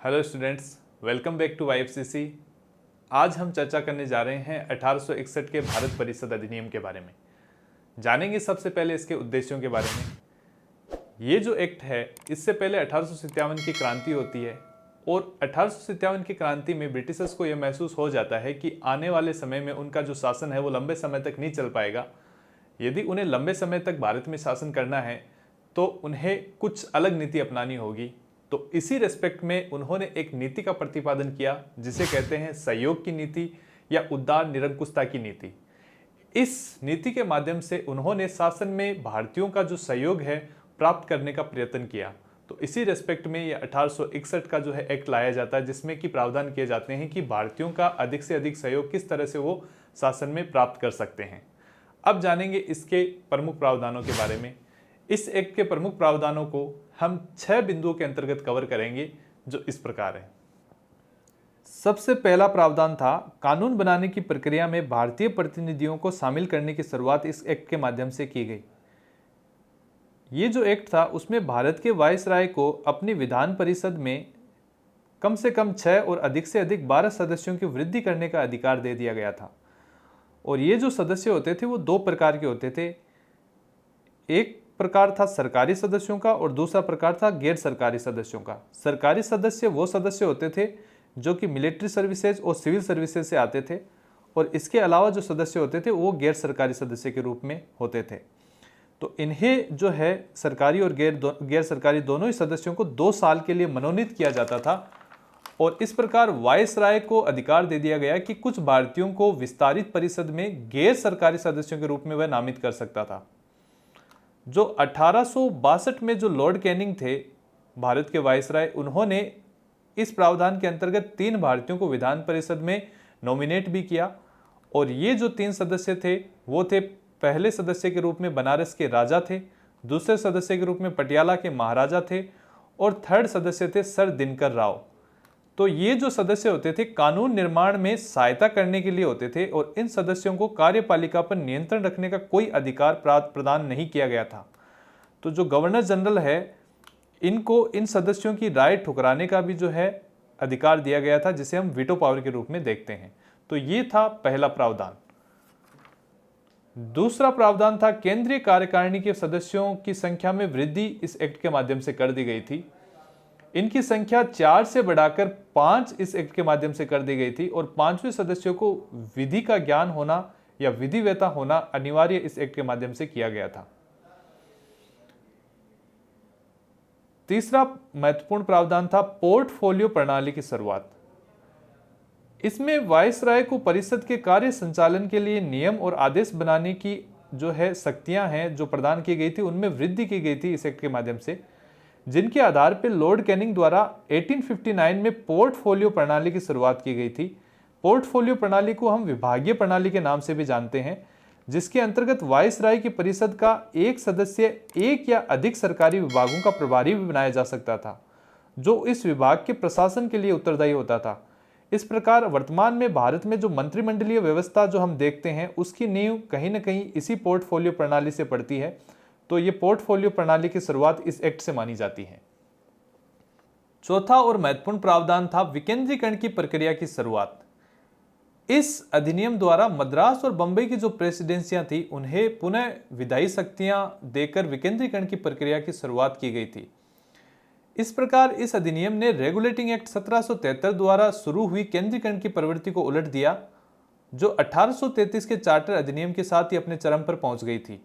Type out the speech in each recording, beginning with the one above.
Hello students, welcome back to YFCC. आज हम चर्चा करने जा रहे हैं 1861 के भारत परिषद अधिनियम के बारे में। जानेंगे सबसे पहले इसके उद्देश्यों के बारे में। ये जो एक्ट है, इससे पहले 1857 की क्रांति होती है और 1857 की क्रांति में ब्रिटिशर्स को यह महसूस हो जाता है कि आने वाले समय में उनका जो शासन है वो लंबे समय तक नहीं चल पाएगा। यदि उन्हें लंबे समय तक भारत में शासन करना है तो उन्हें कुछ अलग नीति अपनानी होगी। तो इसी रेस्पेक्ट में उन्होंने एक नीति का प्रतिपादन किया जिसे कहते हैं सहयोग की नीति या उदार निरंकुशता की नीति। इस नीति के माध्यम से उन्होंने शासन में भारतीयों का जो सहयोग है प्राप्त करने का प्रयत्न किया। तो इसी रेस्पेक्ट में ये 1861 का जो है एक्ट लाया जाता है, जिसमें कि प्रावधान किए जाते हैं कि भारतीयों का अधिक से अधिक सहयोग किस तरह से वो शासन में प्राप्त कर सकते हैं। अब जानेंगे इसके प्रमुख प्रावधानों के बारे में। इस एक्ट के प्रमुख प्रावधानों को हम 6 बिंदुओं के अंतर्गत कवर करेंगे, जो इस प्रकार है। सबसे पहला प्रावधान था कानून बनाने की प्रक्रिया में भारतीय प्रतिनिधियों को शामिल करने की शुरुआत इस एक्ट के माध्यम से की गई। ये जो एक्ट था उसमें भारत के वायसराय को अपनी विधान परिषद में कम से कम 6 और अधिक से अधिक 12 सदस्यों की वृद्धि करने का अधिकार दे दिया गया था। और ये जो सदस्य होते थे वो 2 प्रकार के होते थे। एक प्रकार था सरकारी सदस्यों का और दूसरा प्रकार था गैर सरकारी सदस्यों का। सरकारी सदस्य वो सदस्य होते थे जो कि मिलिट्री सर्विसेज और सिविल सर्विसेज से आते थे, और इसके अलावा जो सदस्य होते थे वो गैर सरकारी सदस्य के रूप में होते थे। तो इन्हें जो है सरकारी और गैर सरकारी दोनों ही सदस्यों को 2 साल के लिए मनोनीत किया जाता था। और इस प्रकार वायसराय को अधिकार दे दिया गया कि कुछ भारतीयों को विस्तारित परिषद में गैर सरकारी सदस्यों के रूप में वह नामित कर सकता था। जो 1862 में जो लॉर्ड कैनिंग थे भारत के वायसराय, उन्होंने इस प्रावधान के अंतर्गत 3 भारतीयों को विधान परिषद में नॉमिनेट भी किया। और ये जो 3 सदस्य थे वो थे, पहले सदस्य के रूप में बनारस के राजा थे, दूसरे सदस्य के रूप में पटियाला के महाराजा थे, और थर्ड सदस्य थे सर दिनकर राव। तो ये जो सदस्य होते थे कानून निर्माण में सहायता करने के लिए होते थे, और इन सदस्यों को कार्यपालिका पर नियंत्रण रखने का कोई अधिकार प्रदान नहीं किया गया था। तो जो गवर्नर जनरल है, इनको इन सदस्यों की राय ठुकराने का भी जो है अधिकार दिया गया था, जिसे हम वीटो पावर के रूप में देखते हैं। तो ये था पहला प्रावधान। दूसरा प्रावधान था केंद्रीय कार्यकारिणी के सदस्यों की संख्या में वृद्धि इस एक्ट के माध्यम से कर दी गई थी। इनकी संख्या 4 से बढ़ाकर 5 इस एक्ट के माध्यम से कर दी गई थी, और 5वें सदस्यों को विधि का ज्ञान होना या विधिवेता होना अनिवार्य इस एक्ट के माध्यम से किया गया था। तीसरा महत्वपूर्ण प्रावधान था पोर्टफोलियो प्रणाली की शुरुआत। इसमें वायसराय को परिषद के कार्य संचालन के लिए नियम और आदेश बनाने की जो है शक्तियां हैं जो प्रदान की गई थी, उनमें वृद्धि की गई थी इस एक्ट के माध्यम से, जिनके आधार पर लॉर्ड कैनिंग द्वारा 1859 में पोर्टफोलियो प्रणाली की शुरुआत की गई थी। पोर्टफोलियो प्रणाली को हम विभागीय प्रणाली के नाम से भी जानते हैं, जिसके अंतर्गत वायसराय की परिषद का एक सदस्य एक या अधिक सरकारी विभागों का प्रभारी भी बनाया जा सकता था, जो इस विभाग के प्रशासन के लिए उत्तरदायी होता था। इस प्रकार वर्तमान में भारत में जो मंत्रिमंडलीय व्यवस्था जो हम देखते हैं, उसकी नींव कहीं न कहीं इसी पोर्टफोलियो प्रणाली से पड़ती है। तो ये पोर्टफोलियो प्रणाली की शुरुआत इस एक्ट से मानी जाती है। चौथा और महत्वपूर्ण प्रावधान था विकेंद्रीकरण की प्रक्रिया की शुरुआत। इस अधिनियम द्वारा मद्रास और बंबई की जो प्रेसिडेंसियां थी, उन्हें पुनः विधायी शक्तियां देकर विकेंद्रीकरण की प्रक्रिया की शुरुआत की गई थी। इस प्रकार इस अधिनियम ने रेगुलेटिंग एक्ट 1773 द्वारा शुरू हुई केंद्रीकरण की प्रवृत्ति को उलट दिया, जो 1833 के चार्टर अधिनियम के साथ ही अपने चरम पर पहुंच गई थी।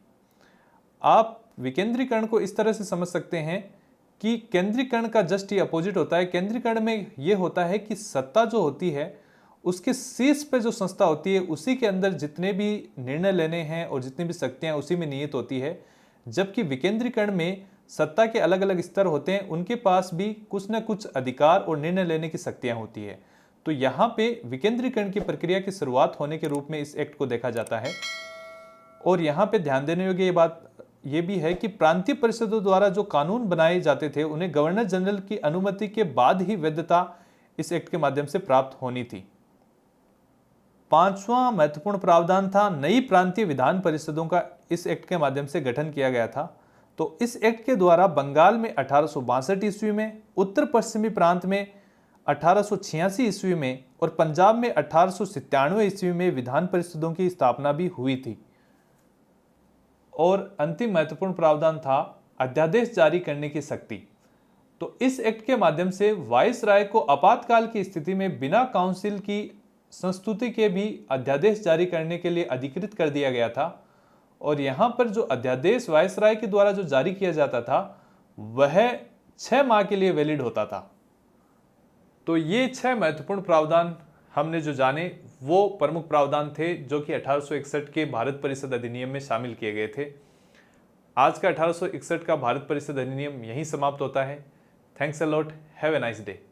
आप विकेंद्रीकरण को इस तरह से समझ सकते हैं कि केंद्रीकरण का जस्ट ही अपोजिट होता है। केंद्रीकरण में यह होता है कि सत्ता जो होती है उसके शीर्ष पे जो संस्था होती है, उसी के अंदर जितने भी निर्णय लेने हैं और जितनी भी शक्तियां उसी में निहित होती है। जबकि विकेंद्रीकरण में सत्ता के अलग अलग स्तर होते हैं, उनके पास भी कुछ न कुछ अधिकार और निर्णय लेने की शक्तियां होती है। तो यहाँ पे विकेंद्रीकरण की प्रक्रिया की शुरुआत होने के रूप में इस एक्ट को देखा जाता है। और यहाँ पे ध्यान देने योग्य ये बात ये भी है कि प्रांतीय परिषदों द्वारा जो कानून बनाए जाते थे, उन्हें गवर्नर जनरल की अनुमति के बाद ही वैधता इस एक्ट के माध्यम से प्राप्त होनी थी। 5वां महत्वपूर्ण प्रावधान था नई प्रांतीय विधान परिषदों का इस एक्ट के माध्यम से गठन किया गया था। तो इस एक्ट के द्वारा बंगाल में 1862 ईस्वी में, उत्तर पश्चिमी प्रांत में 1886 ईस्वी में और पंजाब में 1897 ईस्वी में विधान परिषदों की स्थापना भी हुई थी। और अंतिम महत्वपूर्ण प्रावधान था अध्यादेश जारी करने की शक्ति। तो इस एक्ट के माध्यम से वायसराय को आपातकाल की स्थिति में बिना काउंसिल की संस्तुति के भी अध्यादेश जारी करने के लिए अधिकृत कर दिया गया था। और यहां पर जो अध्यादेश वायसराय के द्वारा जो जारी किया जाता था वह 6 माह के लिए वैलिड होता था। तो ये 6 महत्वपूर्ण प्रावधान हमने जो जाने वो प्रमुख प्रावधान थे जो कि 1861 के भारत परिषद अधिनियम में शामिल किए गए थे। आज का 1861 का भारत परिषद अधिनियम यहीं समाप्त होता है। Thanks a lot, have a nice day.